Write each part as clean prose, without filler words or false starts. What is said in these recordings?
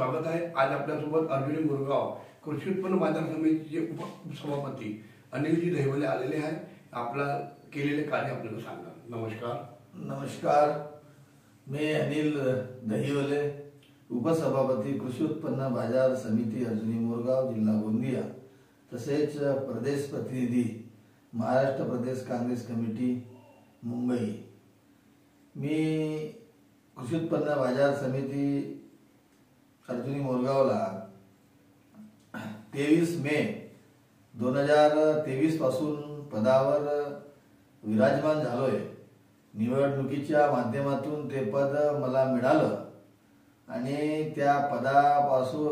स्वागत आहे। आज आपल्यासोबत अर्जुनी मुरगाव कृषी उत्पन्न बाजार समितीचे उपसभापती अनिलजी दहिवले आलेले आहेत। आपला केलेले कार्य आपल्याला सांगा। नमस्कार, मी अनिल दहिवले, उपसभापती कृषी उत्पन्न बाजार समिती अर्जुनी मुरगाव, जिल्हा गोंदिया, तसेच प्रदेश प्रतिनिधी महाराष्ट्र प्रदेश काँग्रेस कमिटी मुंबई। मी कृषी उत्पन्न बाजार समिती अर्जुनी मुरगावला 23 मे 2023 पासून पदावर विराजमान झालोय। निवडणुकीच्या माध्यमातून ते पद मला मिळालं आणि त्या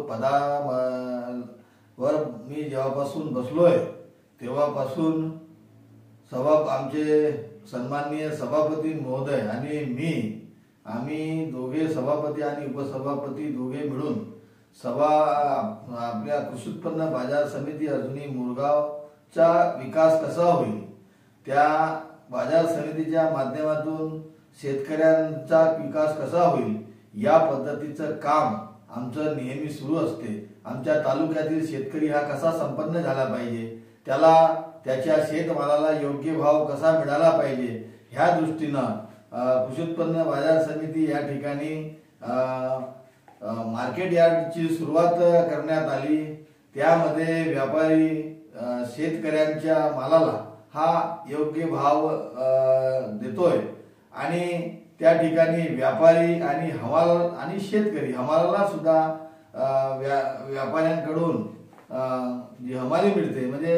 पदावर मी जेव्हापासून बसलोय तेव्हापासून आमचे सन्माननीय सभापती महोदय आणि आम्ही दोघे सभापती आणि उपसभापती दोघे मिळून आपल्या कृषी उत्पन्न बाजार समिती अर्जुनी मुरगावचा विकास कसा होईल, त्या बाजार समितीच्या माध्यमातून शेतकऱ्यांचा विकास कसा होईल या पद्धतीचं काम आमचं नेहमी सुरू असते। आमच्या तालुक्यातील शेतकरी हा कसा संपन्न झाला पाहिजे, त्याला त्याच्या शेतमालाला योग्य भाव कसा मिळाला पाहिजे, ह्या दृष्टीनं कृषी उत्पन्न बाजार समिती या ठिकाणी मार्केट यार्डची सुरुवात करण्यात आली। त्यामध्ये व्यापारी शेतकऱ्यांच्या मालाला हा योग्य भाव देतोय आणि त्या ठिकाणी व्यापारी आणि हवाल आणि शेतकरी हमालाला सुद्धा व्यापाऱ्यांकडून जी हमाली मिळते, म्हणजे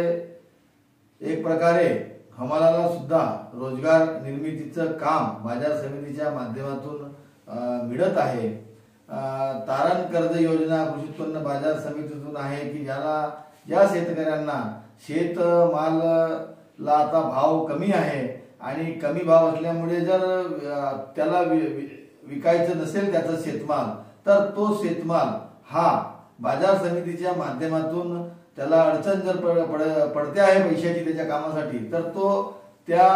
एक प्रकारे हमालाला सुद्धा रोजगार निर्मितीचं काम बाजार समितीच्या माध्यमातून मिळत आहे। तारण कर्ज योजना कृषी उत्पन्न बाजार समितीतून आहे की ज्या शेतकऱ्यांना शेतमालाला आता भाव कमी आहे आणि कमी भाव असल्यामुळे जर त्याला विकायचं नसेल त्याचा शेतमाल, तर तो शेतमाल हा बाजार समितीच्या माध्यमातून त्याला अडचण जर पडते आहे पैशाची त्याच्या कामासाठी, तर तो त्या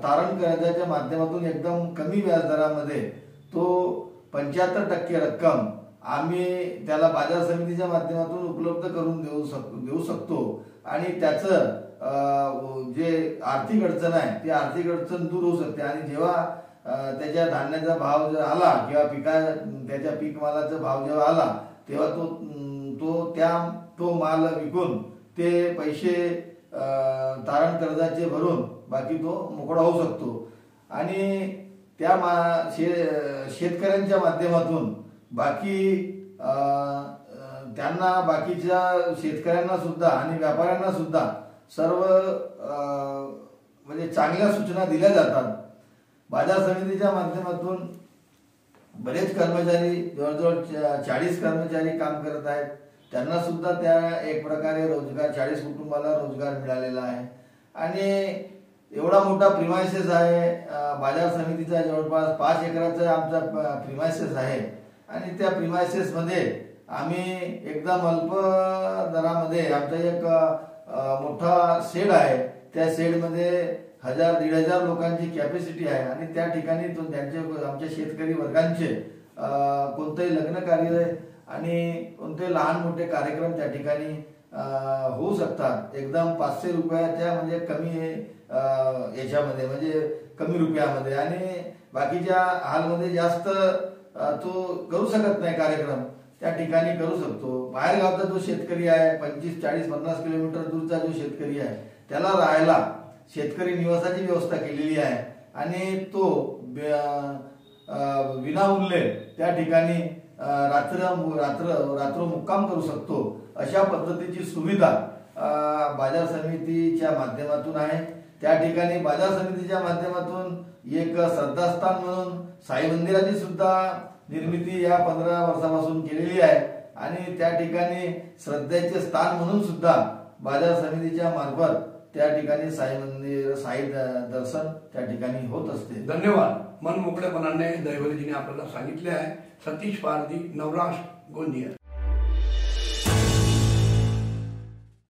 तारण कर्जाच्या माध्यमातून एकदम कमी व्याजदरामध्ये तो 75% रक्कम आम्ही त्याला बाजार समितीच्या माध्यमातून उपलब्ध करून देऊ शकतो आणि त्याचं जे आर्थिक अडचण आहे ती आर्थिक अडचण दूर होऊ शकते। आणि जेव्हा त्याच्या धान्याचा भाव जर आला किंवा त्याच्या पीक मालाचा भाव जेव्हा आला तेव्हा तो माल विकून ते पैसे तारण कर्जाचे भरून बाकी तो मोकळा होऊ शकतो आणि त्या शेतकऱ्यांच्या माध्यमातून त्यांना बाकीच्या शेतकऱ्यांना सुद्धा आणि व्यापाऱ्यांना सुद्धा सर्व म्हणजे चांगल्या सूचना दिल्या जातात। बाजार समितीच्या माध्यमातून बरेच कर्मचारी, जवळजवळ 40 कर्मचारी काम करत आहेत। त्यांना सुद्धा त्या एक प्रकारे रोजगार, 40 कुटुंबाला रोजगार मिळालेला आहे आणि एवढा मोठा प्रिमायसेस आहे बाजार समितीचा, जवळपास 5 एकराचा आमचा प्रिमायसेस आहे आणि त्या प्रिमायसेस मध्ये आम्ही एकदम अल्प दरामध्ये आमचा एक मोठा शेड आहे। त्या शेडमध्ये 1000-1500 लोकांची कॅपॅसिटी आहे आणि त्या ठिकाणी आमच्या शेतकरी वर्गांचे कोणतेही लग्न कार्य आणि कोणते लहान मोठे कार्यक्रम त्या ठिकाणी होऊ शकतात। एकदम 500 रुपयाच्या म्हणजे कमी याच्यामध्ये, म्हणजे कमी रुपयामध्ये, आणि बाकीच्या हॉलमध्ये जास्त तो करू शकत नाही कार्यक्रम, त्या ठिकाणी करू शकतो। बाहेर गावचा जो शेतकरी आहे, 25, 40, 50 किलोमीटर दूरचा जो शेतकरी आहे, त्याला राहायला शेतकरी निवासाची व्यवस्था केलेली आहे आणि तो विनामूल्य त्या ठिकाणी रात्र मुक्काम करू शकतो। अशा पद्धतीची सुविधा बाजार समितीच्या माध्यमातून आहे। त्या ठिकाणी बाजार समितीच्या माध्यमातून एक श्रद्धास्थान म्हणून साई मंदिराची सुद्धा निर्मिती या 15 वर्षापासून केलेली आहे आणि त्या ठिकाणी श्रद्धेचे स्थान म्हणून सुद्धा बाजार समितीच्या मार्फत त्या ठिकाणी साई मंदिर, साई दर्शन त्या ठिकाणी होत असते। धन्यवाद। मन मोकळेपणाने दहिवलेजीने आपल्याला सांगितले आहे। सतीश पारधी, नवराष्ट्र, गोंदिया।